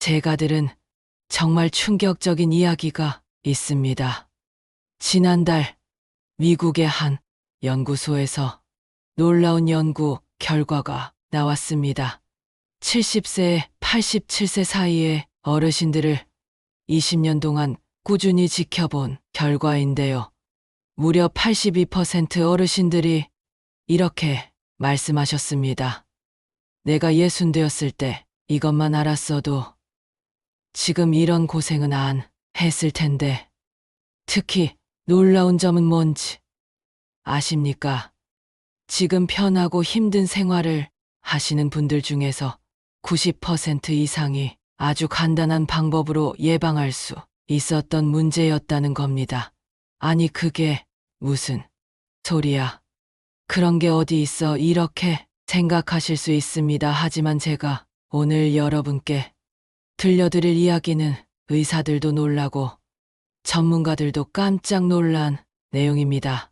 제가 들은 정말 충격적인 이야기가 있습니다. 지난달 미국의 한 연구소에서 놀라운 연구 결과가 나왔습니다. 70세, 87세 사이의 어르신들을 20년 동안 꾸준히 지켜본 결과인데요. 무려 82% 어르신들이 이렇게 말씀하셨습니다. 내가 60 되었을 때 이것만 알았어도 지금 이런 고생은 안 했을 텐데. 특히 놀라운 점은 뭔지 아십니까? 지금 편하고 힘든 생활을 하시는 분들 중에서 90% 이상이 아주 간단한 방법으로 예방할 수 있었던 문제였다는 겁니다. 아니, 그게 무슨 소리야? 그런 게 어디 있어? 이렇게 생각하실 수 있습니다. 하지만 제가 오늘 여러분께 들려드릴 이야기는 의사들도 놀라고 전문가들도 깜짝 놀란 내용입니다.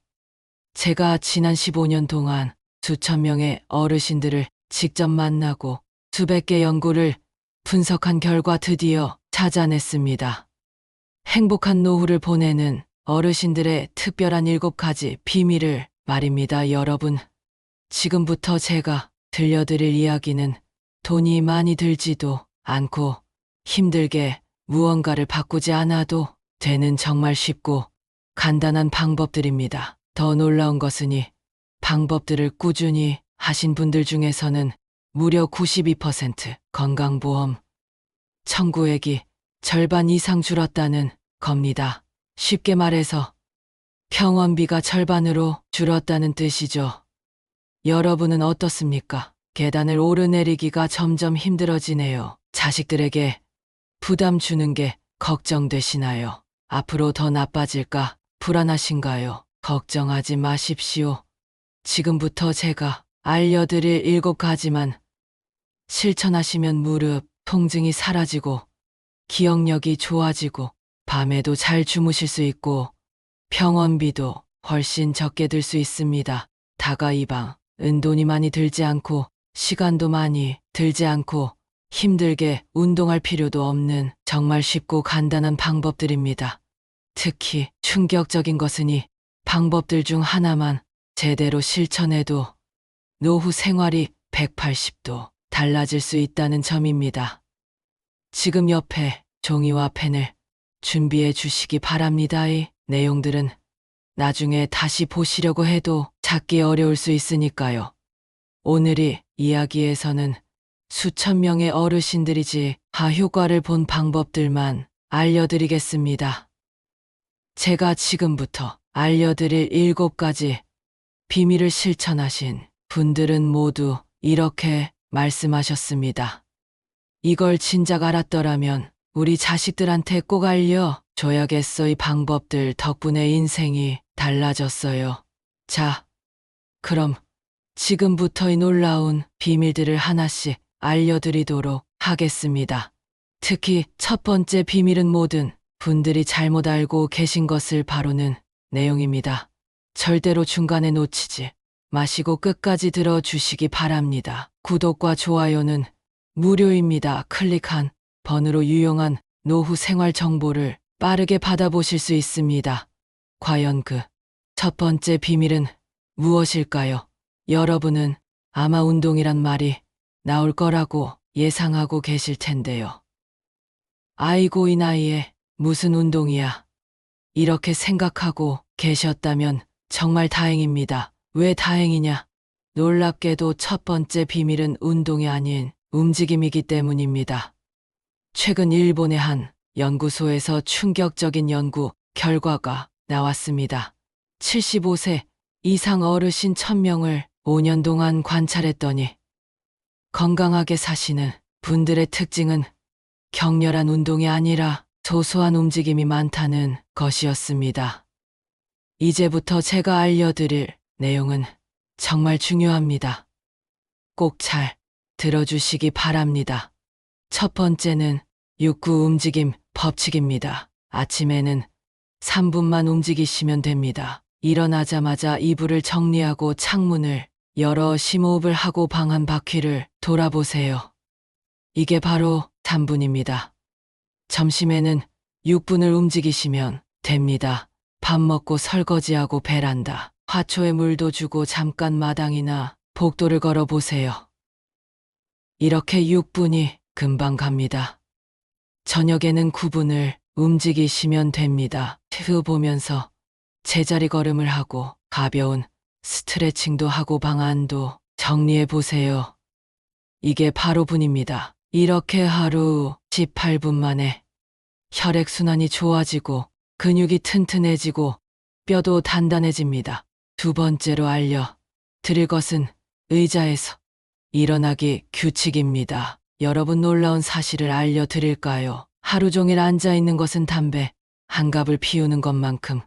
제가 지난 15년 동안 수천 명의 어르신들을 직접 만나고 수백 개 연구를 분석한 결과 드디어 찾아냈습니다. 행복한 노후를 보내는 어르신들의 특별한 7가지 비밀을 말입니다. 여러분, 지금부터 제가 들려드릴 이야기는 돈이 많이 들지도 않고 힘들게 무언가를 바꾸지 않아도 되는 정말 쉽고 간단한 방법들입니다. 더 놀라운 것은 이 방법들을 꾸준히 하신 분들 중에서는 무려 92% 건강보험 청구액이 절반 이상 줄었다는 겁니다. 쉽게 말해서 병원비가 절반으로 줄었다는 뜻이죠. 여러분은 어떻습니까? 계단을 오르내리기가 점점 힘들어지네요. 자식들에게 부담 주는 게 걱정되시나요? 앞으로 더 나빠질까 불안하신가요? 걱정하지 마십시오. 지금부터 제가 알려드릴 7가지만 실천하시면 무릎 통증이 사라지고 기억력이 좋아지고 밤에도 잘 주무실 수 있고 병원비도 훨씬 적게 들 수 있습니다. 다가 이방, 돈이 많이 들지 않고 시간도 많이 들지 않고 힘들게 운동할 필요도 없는 정말 쉽고 간단한 방법들입니다. 특히 충격적인 것은 이 방법들 중 하나만 제대로 실천해도 노후 생활이 180도 달라질 수 있다는 점입니다. 지금 옆에 종이와 펜을 준비해 주시기 바랍니다. 이 내용들은 나중에 다시 보시려고 해도 찾기 어려울 수 있으니까요. 오늘의 이야기에서는 수천 명의 어르신들이 효과를 본 방법들만 알려드리겠습니다. 제가 지금부터 알려드릴 7가지 비밀을 실천하신 분들은 모두 이렇게 말씀하셨습니다. 이걸 진작 알았더라면 우리 자식들한테 꼭 알려줘야겠어. 이 방법들 덕분에 인생이 달라졌어요. 자, 그럼 지금부터 이 놀라운 비밀들을 하나씩 알려드리도록 하겠습니다. 특히 첫 번째 비밀은 모든 분들이 잘못 알고 계신 것을 바로는 내용입니다. 절대로 중간에 놓치지 마시고 끝까지 들어주시기 바랍니다. 구독과 좋아요는 무료입니다. 클릭한 번으로 유용한 노후 생활 정보를 빠르게 받아보실 수 있습니다. 과연 그 첫 번째 비밀은 무엇일까요? 여러분은 아마 운동이란 말이 나올 거라고 예상하고 계실 텐데요. 아이고, 이 나이에 무슨 운동이야? 이렇게 생각하고 계셨다면 정말 다행입니다. 왜 다행이냐? 놀랍게도 첫 번째 비밀은 운동이 아닌 움직임이기 때문입니다. 최근 일본의 한 연구소에서 충격적인 연구 결과가 나왔습니다. 75세 이상 어르신 1000명을 5년 동안 관찰했더니 건강하게 사시는 분들의 특징은 격렬한 운동이 아니라 소소한 움직임이 많다는 것이었습니다. 이제부터 제가 알려드릴 내용은 정말 중요합니다. 꼭 잘 들어주시기 바랍니다. 첫 번째는 6구 움직임 법칙입니다. 아침에는 3분만 움직이시면 됩니다. 일어나자마자 이불을 정리하고 창문을 열어 심호흡을 하고 방 한 바퀴를 돌아보세요. 이게 바로 3분입니다. 점심에는 6분을 움직이시면 됩니다. 밥 먹고 설거지하고 베란다, 화초에 물도 주고 잠깐 마당이나 복도를 걸어보세요. 이렇게 6분이 금방 갑니다. 저녁에는 9분을 움직이시면 됩니다. 후 보면서 제자리 걸음을 하고 가벼운 스트레칭도 하고 방 안도 정리해 보세요. 이게 바로 분입니다. 이렇게 하루 18분 만에 혈액순환이 좋아지고 근육이 튼튼해지고 뼈도 단단해집니다. 두 번째로 알려드릴 것은 의자에서 일어나기 규칙입니다. 여러분, 놀라운 사실을 알려드릴까요? 하루 종일 앉아있는 것은 담배 한 갑을 피우는 것만큼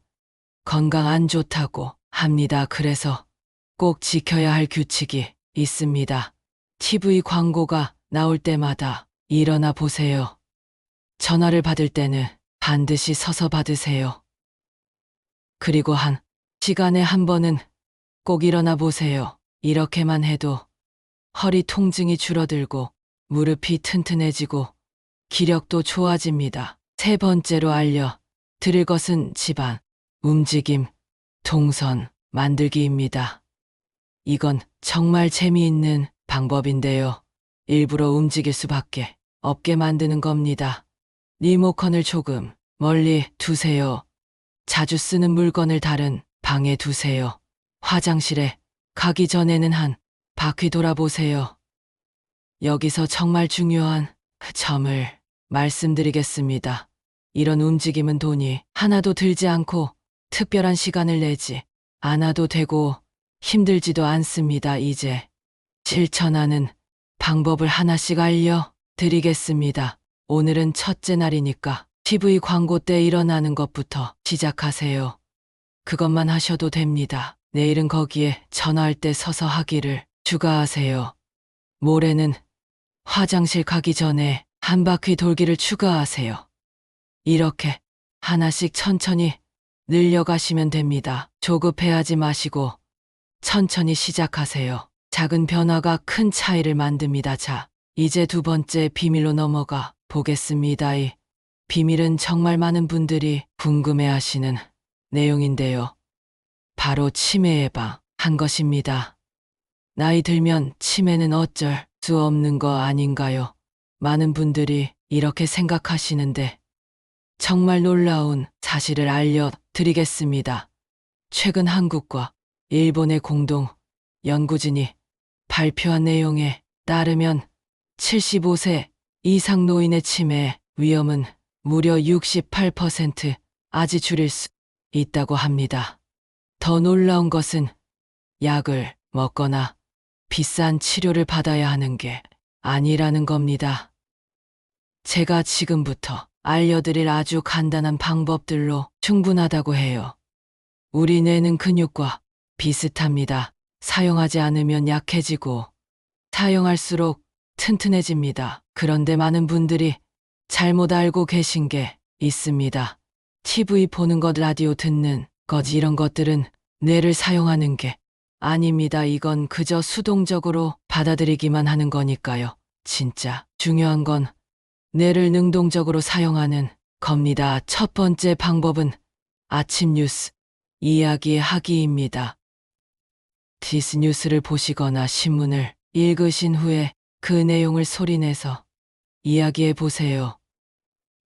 건강 안 좋다고 합니다. 그래서 꼭 지켜야 할 규칙이 있습니다. TV 광고가 나올 때마다 일어나 보세요. 전화를 받을 때는 반드시 서서 받으세요. 그리고 한 시간에 한 번은 꼭 일어나 보세요. 이렇게만 해도 허리 통증이 줄어들고 무릎이 튼튼해지고 기력도 좋아집니다. 세 번째로 알려드릴 것은 집안 움직임 동선 만들기입니다. 이건 정말 재미있는 방법인데요. 일부러 움직일 수밖에 없게 만드는 겁니다. 리모컨을 조금 멀리 두세요. 자주 쓰는 물건을 다른 방에 두세요. 화장실에 가기 전에는 한 바퀴 돌아보세요. 여기서 정말 중요한 점을 말씀드리겠습니다. 이런 움직임은 돈이 하나도 들지 않고 특별한 시간을 내지 않아도 되고 힘들지도 않습니다. 이제 실천하는 방법을 하나씩 알려드리겠습니다. 오늘은 첫째 날이니까 TV 광고 때 일어나는 것부터 시작하세요. 그것만 하셔도 됩니다. 내일은 거기에 전화할 때 서서 하기를 추가하세요. 모레는 화장실 가기 전에 한 바퀴 돌기를 추가하세요. 이렇게 하나씩 천천히 늘려가시면 됩니다. 조급해하지 마시고 천천히 시작하세요. 작은 변화가 큰 차이를 만듭니다. 자, 이제 두 번째 비밀로 넘어가 보겠습니다. 이 비밀은 정말 많은 분들이 궁금해하시는 내용인데요. 바로 치매 예방한 것입니다. 나이 들면 치매는 어쩔 수 없는 거 아닌가요? 많은 분들이 이렇게 생각하시는데 정말 놀라운 사실을 알려드리겠습니다. 최근 한국과 일본의 공동 연구진이 발표한 내용에 따르면 75세 이상 노인의 치매 위험은 무려 68% 아지 줄일 수 있다고 합니다. 더 놀라운 것은 약을 먹거나 비싼 치료를 받아야 하는 게 아니라는 겁니다. 제가 지금부터 알려드릴 아주 간단한 방법들로 충분하다고 해요. 우리 뇌는 근육과 비슷합니다. 사용하지 않으면 약해지고 사용할수록 튼튼해집니다. 그런데 많은 분들이 잘못 알고 계신 게 있습니다. TV 보는 것, 라디오 듣는 것, 이런 것들은 뇌를 사용하는 게 아닙니다. 이건 그저 수동적으로 받아들이기만 하는 거니까요. 진짜 중요한 건 뇌를 능동적으로 사용하는 겁니다. 첫 번째 방법은 아침 뉴스 이야기하기입니다. 디스 뉴스를 보시거나 신문을 읽으신 후에 그 내용을 소리내서 이야기해 보세요.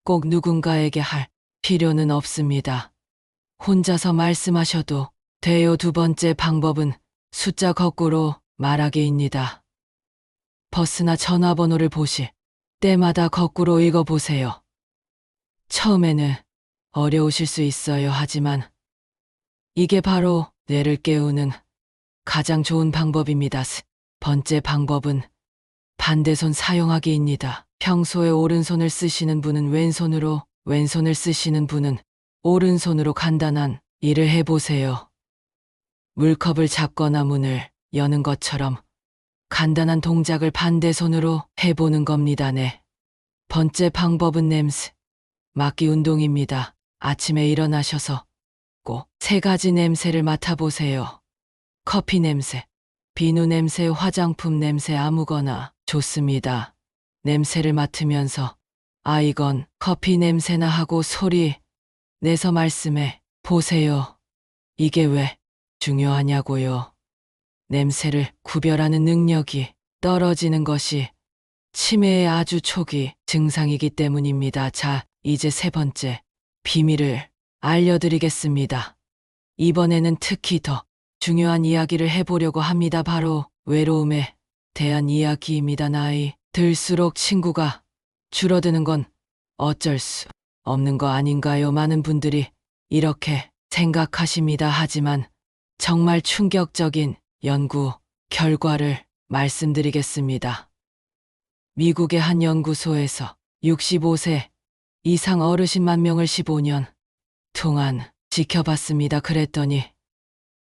꼭 누군가에게 할 필요는 없습니다. 혼자서 말씀하셔도 돼요. 두 번째 방법은 숫자 거꾸로 말하기입니다. 버스나 전화번호를 보실 때마다 거꾸로 읽어보세요. 처음에는 어려우실 수 있어요. 하지만 이게 바로 뇌를 깨우는 가장 좋은 방법입니다. 번째 방법은 반대손 사용하기입니다. 평소에 오른손을 쓰시는 분은 왼손으로, 왼손을 쓰시는 분은 오른손으로 간단한 일을 해보세요. 물컵을 잡거나 문을 여는 것처럼 간단한 동작을 반대손으로 해보는 겁니다. 네. 번째 방법은 냄새 맡기 운동입니다. 아침에 일어나셔서 꼭 세 가지 냄새를 맡아보세요. 커피 냄새, 비누 냄새, 화장품 냄새, 아무거나 좋습니다. 냄새를 맡으면서 아, 이건 커피 냄새나 하고 소리 내서 말씀해 보세요. 이게 왜 중요하냐고요. 냄새를 구별하는 능력이 떨어지는 것이 치매의 아주 초기 증상이기 때문입니다. 자, 이제 세 번째 비밀을 알려드리겠습니다. 이번에는 특히 더 중요한 이야기를 해보려고 합니다. 바로 외로움에 대한 이야기입니다. 나이 들수록 친구가 줄어드는 건 어쩔 수 없는 거 아닌가요? 많은 분들이 이렇게 생각하십니다. 하지만 정말 충격적인 연구 결과를 말씀드리겠습니다. 미국의 한 연구소에서 65세 이상 어르신 10,000명을 15년 동안 지켜봤습니다. 그랬더니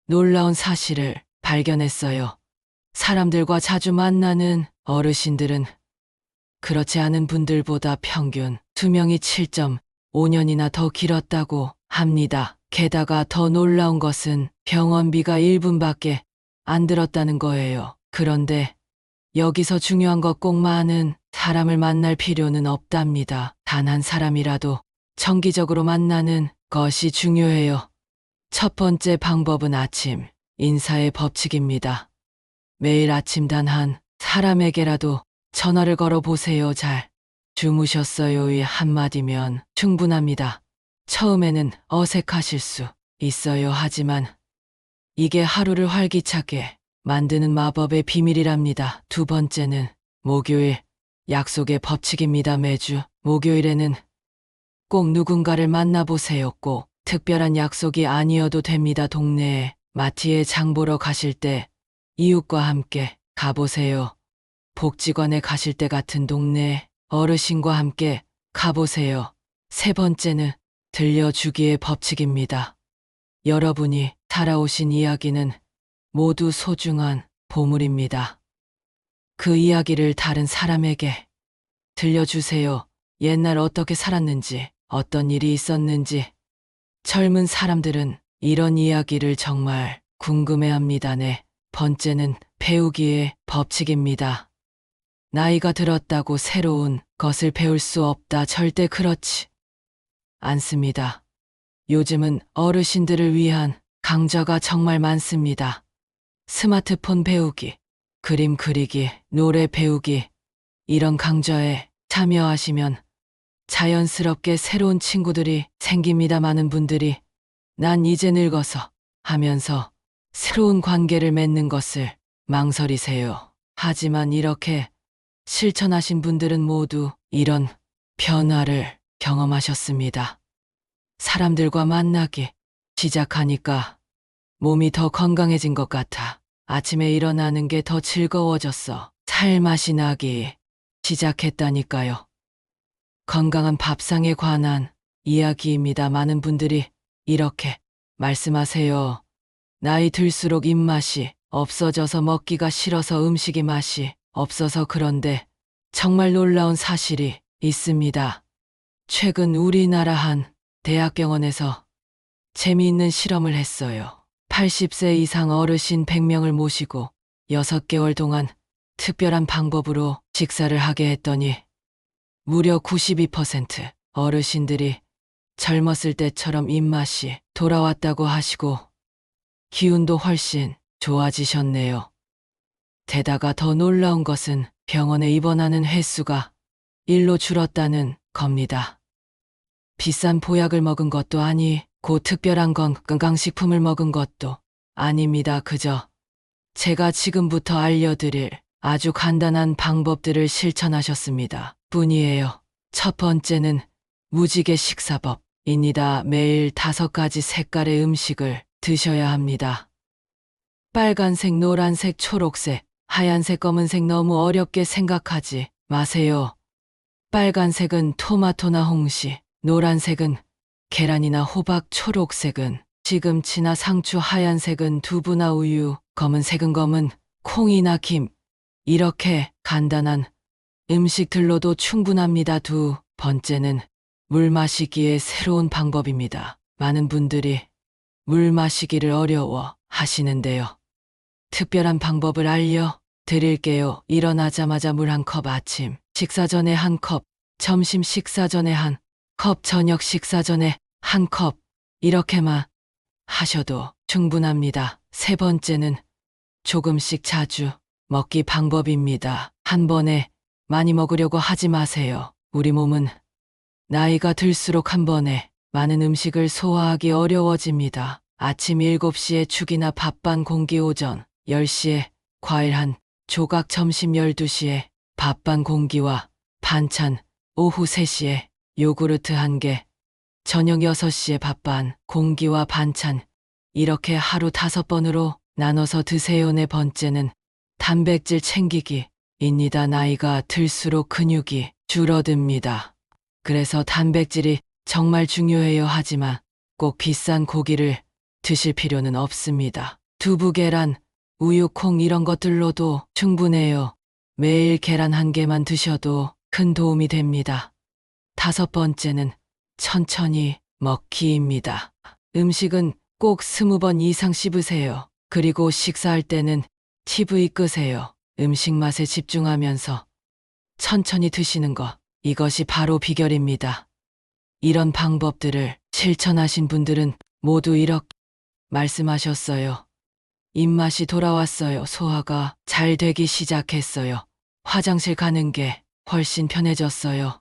놀라운 사실을 발견했어요. 사람들과 자주 만나는 어르신들은 그렇지 않은 분들보다 평균 수명이 7.5년이나 더 길었다고 합니다. 게다가 더 놀라운 것은 병원비가 1분밖에 안 들었다는 거예요. 그런데 여기서 중요한 것, 꼭 많은 사람을 만날 필요는 없답니다. 단 한 사람이라도 정기적으로 만나는 것이 중요해요. 첫 번째 방법은 아침 인사의 법칙입니다. 매일 아침 단 한 사람에게라도 전화를 걸어 보세요. 잘 주무셨어요? 이 한마디면 충분합니다. 처음에는 어색하실 수 있어요. 하지만 이게 하루를 활기차게 만드는 마법의 비밀이랍니다. 두 번째는 목요일 약속의 법칙입니다. 매주 목요일에는 꼭 누군가를 만나보세요. 꼭 특별한 약속이 아니어도 됩니다. 동네에 마트에 장 보러 가실 때 이웃과 함께 가보세요. 복지관에 가실 때 같은 동네 어르신과 함께 가보세요. 세 번째는 들려주기의 법칙입니다. 여러분이 살아오신 이야기는 모두 소중한 보물입니다. 그 이야기를 다른 사람에게 들려주세요. 옛날 어떻게 살았는지, 어떤 일이 있었는지. 젊은 사람들은 이런 이야기를 정말 궁금해합니다. 네 번째는 배우기의 법칙입니다. 나이가 들었다고 새로운 것을 배울 수 없다. 절대 그렇지 않습니다. 요즘은 어르신들을 위한 강좌가 정말 많습니다. 스마트폰 배우기, 그림 그리기, 노래 배우기, 이런 강좌에 참여하시면 자연스럽게 새로운 친구들이 생깁니다. 많은 분들이 난 이제 늙어서 하면서 새로운 관계를 맺는 것을 망설이세요. 하지만 이렇게 실천하신 분들은 모두 이런 변화를 경험하셨습니다. 사람들과 만나기 시작하니까 몸이 더 건강해진 것 같아. 아침에 일어나는 게 더 즐거워졌어. 살맛이 나기 시작했다니까요. 건강한 밥상에 관한 이야기입니다. 많은 분들이 이렇게 말씀하세요. 나이 들수록 입맛이 없어져서 먹기가 싫어서, 음식이 맛이 없어서. 그런데 정말 놀라운 사실이 있습니다. 최근 우리나라 한 대학병원에서 재미있는 실험을 했어요. 80세 이상 어르신 100명을 모시고 6개월 동안 특별한 방법으로 식사를 하게 했더니 무려 92% 어르신들이 젊었을 때처럼 입맛이 돌아왔다고 하시고 기운도 훨씬 좋아지셨네요. 게다가 더 놀라운 것은 병원에 입원하는 횟수가 1로 줄었다는 겁니다. 비싼 보약을 먹은 것도 아니고 특별한 건강식품을 먹은 것도 아닙니다. 그저 제가 지금부터 알려드릴 아주 간단한 방법들을 실천하셨습니다. 뿐이에요. 첫 번째는 무지개 식사법입니다. 매일 5가지 색깔의 음식을 드셔야 합니다. 빨간색, 노란색, 초록색, 하얀색, 검은색. 너무 어렵게 생각하지 마세요. 빨간색은 토마토나 홍시, 노란색은 계란이나 호박, 초록색은 시금치나 상추, 하얀색은 두부나 우유, 검은색은 검은 콩이나 김. 이렇게 간단한 음식들로도 충분합니다. 두 번째는 물 마시기의 새로운 방법입니다. 많은 분들이 물 마시기를 어려워 하시는데요. 특별한 방법을 알려드릴게요. 일어나자마자 물 한 컵, 아침 식사 전에 한 컵, 점심 식사 전에 한 컵, 저녁 식사 전에 한 컵, 이렇게만 하셔도 충분합니다. 세 번째는 조금씩 자주 먹기 방법입니다. 한 번에 많이 먹으려고 하지 마세요. 우리 몸은 나이가 들수록 한 번에 많은 음식을 소화하기 어려워집니다. 아침 7시에 죽이나 밥 반 공기, 오전 10시에 과일 한 조각, 점심 12시에 밥 반 공기와 반찬, 오후 3시에 요구르트 한 개, 저녁 6시에 밥 반 공기와 반찬, 이렇게 하루 5번으로 나눠서 드세요. 네 번째는 단백질 챙기기입니다. 나이가 들수록 근육이 줄어듭니다. 그래서 단백질이 정말 중요해요. 하지만 꼭 비싼 고기를 드실 필요는 없습니다. 두부, 계란, 우유, 콩 이런 것들로도 충분해요. 매일 계란 한 개만 드셔도 큰 도움이 됩니다. 다섯 번째는 천천히 먹기입니다. 음식은 꼭 20번 이상 씹으세요. 그리고 식사할 때는 TV 끄세요. 음식 맛에 집중하면서 천천히 드시는 것, 이것이 바로 비결입니다. 이런 방법들을 실천하신 분들은 모두 이렇게 말씀하셨어요. 입맛이 돌아왔어요. 소화가 잘 되기 시작했어요. 화장실 가는 게 훨씬 편해졌어요.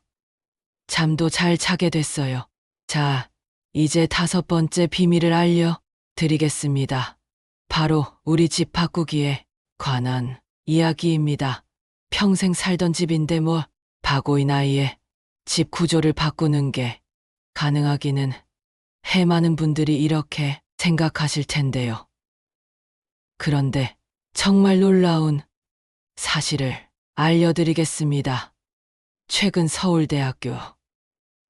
잠도 잘 자게 됐어요. 자, 이제 5번째 비밀을 알려드리겠습니다. 바로 우리 집 바꾸기에 관한 이야기입니다. 평생 살던 집인데 뭐 바고이 나이에 집 구조를 바꾸는 게 가능하기는 해. 많은 분들이 이렇게 생각하실 텐데요. 그런데 정말 놀라운 사실을 알려드리겠습니다. 최근 서울대학교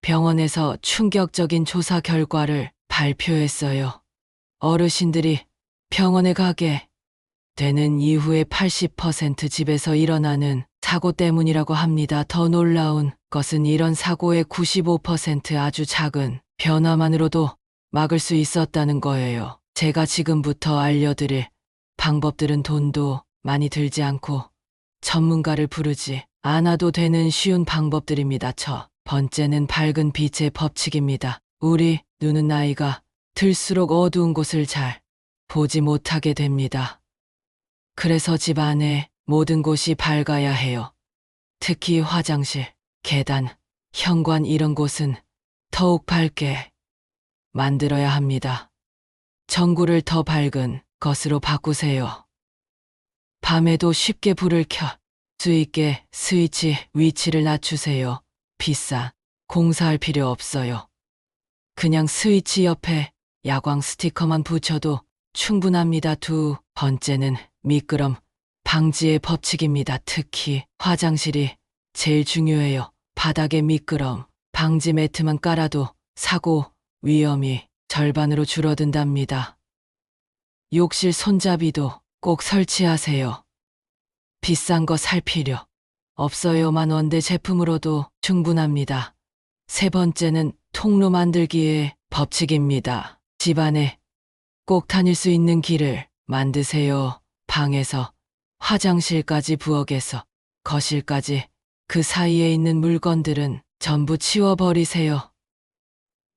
병원에서 충격적인 조사 결과를 발표했어요. 어르신들이 병원에 가게 되는 이후에 80% 집에서 일어나는 사고 때문이라고 합니다. 더 놀라운 것은 이런 사고의 95% 아주 작은 변화만으로도 막을 수 있었다는 거예요. 제가 지금부터 알려드릴 방법들은 돈도 많이 들지 않고 전문가를 부르지 않아도 되는 쉬운 방법들입니다. 첫 번째는 밝은 빛의 법칙입니다. 우리 눈은 나이가 들수록 어두운 곳을 잘 보지 못하게 됩니다. 그래서 집 안의 모든 곳이 밝아야 해요. 특히 화장실, 계단, 현관 이런 곳은 더욱 밝게 만들어야 합니다. 전구를 더 밝은 것으로 바꾸세요. 밤에도 쉽게 불을 켤 수 있게 스위치 위치를 낮추세요. 비싼 공사할 필요 없어요. 그냥 스위치 옆에 야광 스티커만 붙여도 충분합니다. 두 번째는 미끄럼 방지의 법칙입니다. 특히 화장실이 제일 중요해요. 바닥에 미끄럼 방지 매트만 깔아도 사고 위험이 절반으로 줄어든답니다. 욕실 손잡이도 꼭 설치하세요. 비싼 거 살 필요 없어요. 10,000원대 제품으로도 충분합니다. 세 번째는 통로 만들기의 법칙입니다. 집안에 꼭 다닐 수 있는 길을 만드세요. 방에서 화장실까지, 부엌에서 거실까지 그 사이에 있는 물건들은 전부 치워버리세요.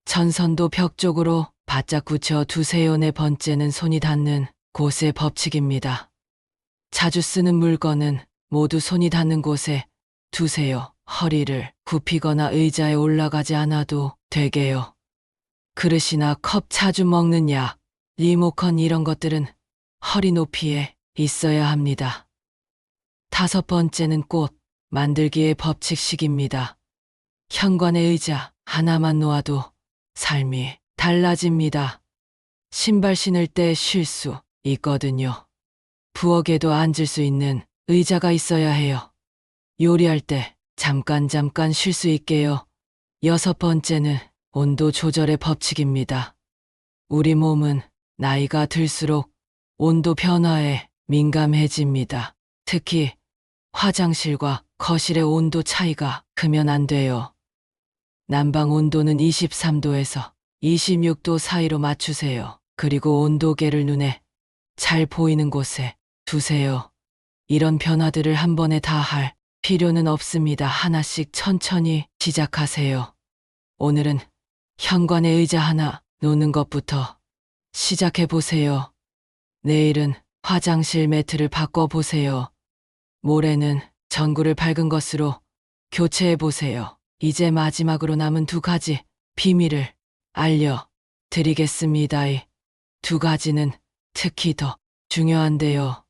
전선도 벽 쪽으로 바짝 붙여 두세요. 네 번째는 손이 닿는 곳의 법칙입니다. 자주 쓰는 물건은 모두 손이 닿는 곳에 두세요. 허리를 굽히거나 의자에 올라가지 않아도 되게요. 그릇이나 컵, 자주 먹는 약, 리모컨 이런 것들은 허리 높이에 있어야 합니다. 다섯 번째는 꽃 만들기의 법칙식입니다. 현관에 의자 하나만 놓아도 삶이 달라집니다. 신발 신을 때 쉴 수 있거든요. 부엌에도 앉을 수 있는 의자가 있어야 해요. 요리할 때 잠깐 쉴 수 있게요. 여섯 번째는 온도 조절의 법칙입니다. 우리 몸은 나이가 들수록 온도 변화에 민감해집니다. 특히 화장실과 거실의 온도 차이가 크면 안 돼요. 난방 온도는 23도에서 26도 사이로 맞추세요. 그리고 온도계를 눈에 잘 보이는 곳에 두세요. 이런 변화들을 한 번에 다 할 필요는 없습니다. 하나씩 천천히 시작하세요. 오늘은 현관에 의자 하나 놓는 것부터 시작해 보세요. 내일은 화장실 매트를 바꿔보세요. 모레는 전구를 밝은 것으로 교체해 보세요. 이제 마지막으로 남은 두 가지 비밀을 알려드리겠습니다. 이 두 가지는 특히 더 중요한데요.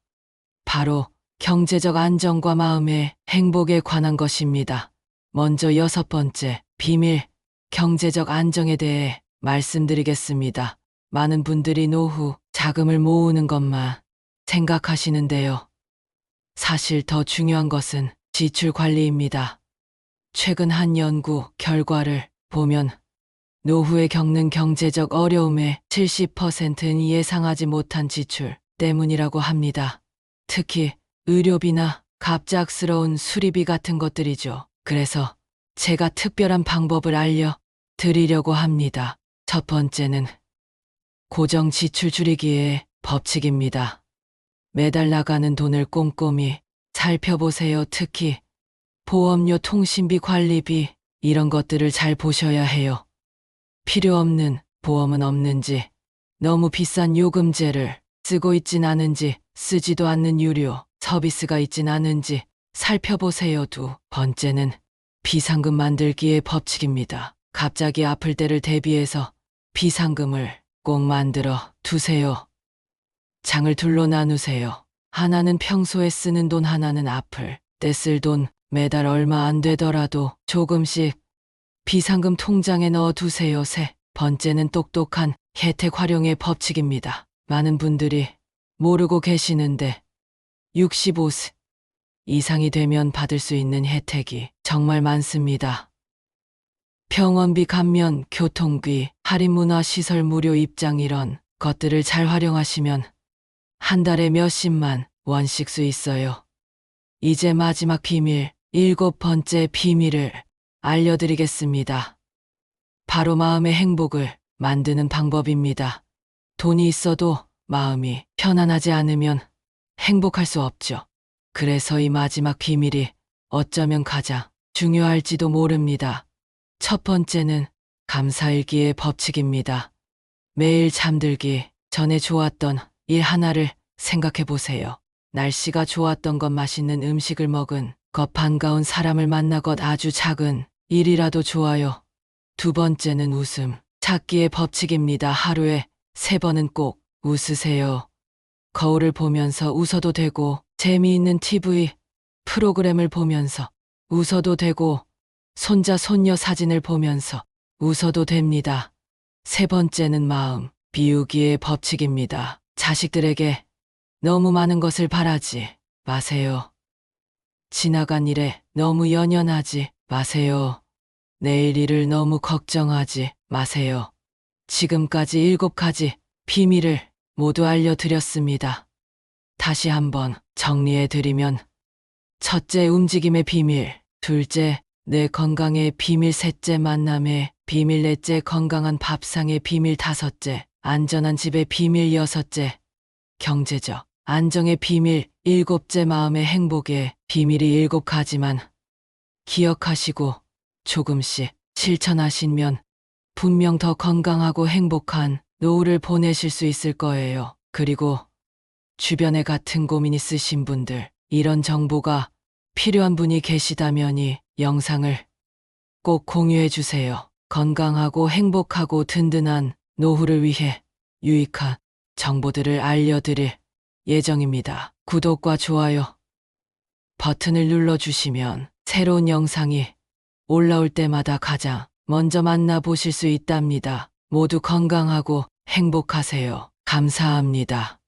바로 경제적 안정과 마음의 행복에 관한 것입니다. 먼저 6번째 비밀, 경제적 안정에 대해 말씀드리겠습니다. 많은 분들이 노후 자금을 모으는 것만 생각하시는데요. 사실 더 중요한 것은 지출 관리입니다. 최근 한 연구 결과를 보면 노후에 겪는 경제적 어려움의 70%는 예상하지 못한 지출 때문이라고 합니다. 특히 의료비나 갑작스러운 수리비 같은 것들이죠. 그래서 제가 특별한 방법을 알려드리려고 합니다. 첫 번째는 고정 지출 줄이기의 법칙입니다. 매달 나가는 돈을 꼼꼼히 살펴보세요. 특히 보험료, 통신비, 관리비 이런 것들을 잘 보셔야 해요. 필요 없는 보험은 없는지, 너무 비싼 요금제를 쓰고 있진 않은지, 쓰지도 않는 유료 서비스가 있진 않은지 살펴보세요. 두 번째는 비상금 만들기의 법칙입니다. 갑자기 아플 때를 대비해서 비상금을 꼭 만들어 두세요. 장을 둘로 나누세요. 하나는 평소에 쓰는 돈, 하나는 아플 때 쓸 돈. 매달 얼마 안 되더라도 조금씩 비상금 통장에 넣어 두세요. 세 번째는 똑똑한 혜택 활용의 법칙입니다. 많은 분들이 모르고 계시는데 65세 이상이 되면 받을 수 있는 혜택이 정말 많습니다. 병원비 감면, 교통비, 할인 문화시설 무료 입장 이런 것들을 잘 활용하시면 한 달에 몇십만 원씩 수 있어요. 이제 마지막 비밀, 7번째 비밀을 알려드리겠습니다. 바로 마음의 행복을 만드는 방법입니다. 돈이 있어도 마음이 편안하지 않으면 행복할 수 없죠. 그래서 이 마지막 비밀이 어쩌면 가장 중요할지도 모릅니다. 첫 번째는 감사일기의 법칙입니다. 매일 잠들기 전에 좋았던 일 하나를 생각해 보세요. 날씨가 좋았던 것, 맛있는 음식을 먹은 것, 반가운 사람을 만나 것, 아주 작은 일이라도 좋아요. 두 번째는 웃음 찾기의 법칙입니다. 하루에 3번은 꼭 웃으세요. 거울을 보면서 웃어도 되고, 재미있는 TV 프로그램을 보면서 웃어도 되고, 손자 손녀 사진을 보면서 웃어도 됩니다. 세 번째는 마음 비우기의 법칙입니다. 자식들에게 너무 많은 것을 바라지 마세요. 지나간 일에 너무 연연하지 마세요. 내일 일을 너무 걱정하지 마세요. 지금까지 7가지 비밀을 모두 알려드렸습니다. 다시 한번 정리해드리면, 첫째, 움직임의 비밀. 둘째, 내 건강의 비밀. 셋째, 만남의 비밀. 넷째, 건강한 밥상의 비밀. 다섯째, 안전한 집의 비밀. 여섯째, 경제적 안정의 비밀. 일곱째, 마음의 행복의 비밀이 7가지만 기억하시고 조금씩 실천하시면 분명 더 건강하고 행복한 노후를 보내실 수 있을 거예요. 그리고 주변에 같은 고민 있으신 분들, 이런 정보가 필요한 분이 계시다면 이 영상을 꼭 공유해 주세요. 건강하고 행복하고 든든한 노후를 위해 유익한 정보들을 알려드릴 예정입니다. 구독과 좋아요 버튼을 눌러주시면 새로운 영상이 올라올 때마다 가장 먼저 만나보실 수 있답니다. 모두 건강하고 행복하세요. 감사합니다.